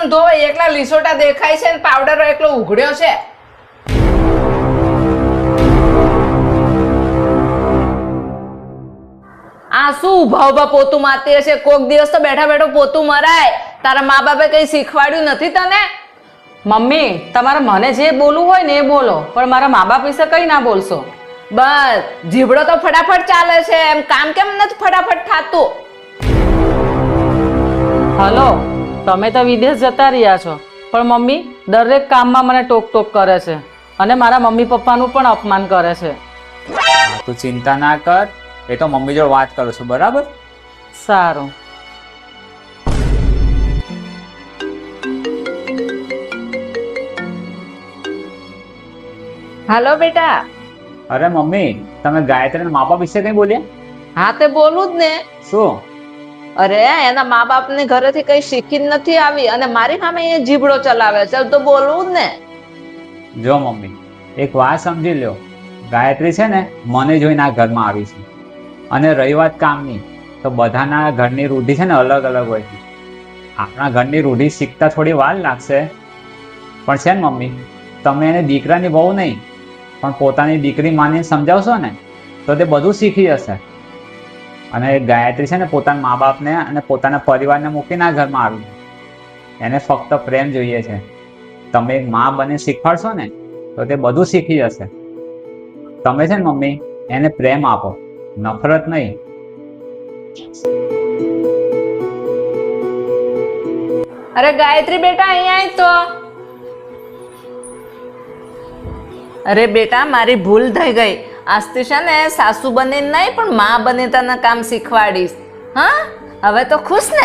વાસણ ધોવે એકલા લીસોટા દેખાય છે ને પાવડર એકલો ઉઘડ્યો છે. આ શું ઉભા ઉભા પોતું મારતી હશે? કોક દિવસ તો બેઠા બેઠો પોતું મરાય. તારા મા બાપે કઈ શીખવાડ્યું નથી તને? મમ્મી તમારે મને જે બોલવું હોય ને એ બોલો, પણ મારા મા બાપ વિશે કઈ ના બોલશો. બસ જીભડો તો ફટાફટ ચાલે છે, એમ કામ કેમ નથી ફટાફટ થાતું? હલો, તમે તો વિદેશ જતા રહ્યા છો, પણ મમ્મી દરેક કામમાં મને ટોક ટોક કરે છે અને મારા મમ્મી પપ્પાનું પણ અપમાન કરે છે. તું ચિંતા ના કર, એ તો મમ્મી જોડે વાત કરું છું, બરાબર? સારું. હાલો બેટા. અરે મમ્મી, તમે ગાયત્રીના મા બાપ વિશે કઈ બોલ્યા? હા તે બોલું જ ને. શું? અરે એના મા બાપ ને ઘરેથી કઈ શીખી જ નથી આવી અને મારી સામે એ જીભડો ચલાવે છે, તો બોલવું જ ને. જો મમ્મી, એક વાત સમજી લ્યો, ગાયત્રી છે ને મને જોઈને આ ઘરમાં આવી છે. અને રહી વાત કામની, તો બધાના ઘરની રૂઢિ છે ને અલગ અલગ હોય છે. આપણા ઘરની રૂઢિ શીખતા થોડી વાર લાગશે, પણ છે ને મમ્મી, તમે એને દીકરાની બહુ નહીં પણ પોતાની દીકરી માનીને સમજાવશો ને તો તે બધું શીખી જશે. અને ગાયત્રી છે ને પોતાના મા બાપને અને પોતાના પરિવારને મૂકીને આ ઘરમાં આવી. એને ફક્ત પ્રેમ જોઈએ છે. તમે એક મા બને શીખવાડશો ને તો તે બધું શીખી જશે. તમે છે ને મમ્મી એને પ્રેમ આપો, નફરત નહીં. અરે ગાયત્રી બેટા અહીંયા આય તો. અરે બેટા મારી ભૂલ થઈ ગઈ. આજથી છે ને સાસુ બને નહીં પણ મા બને તને કામ શીખવાડીશ. હા હવે તો ખુશ ને?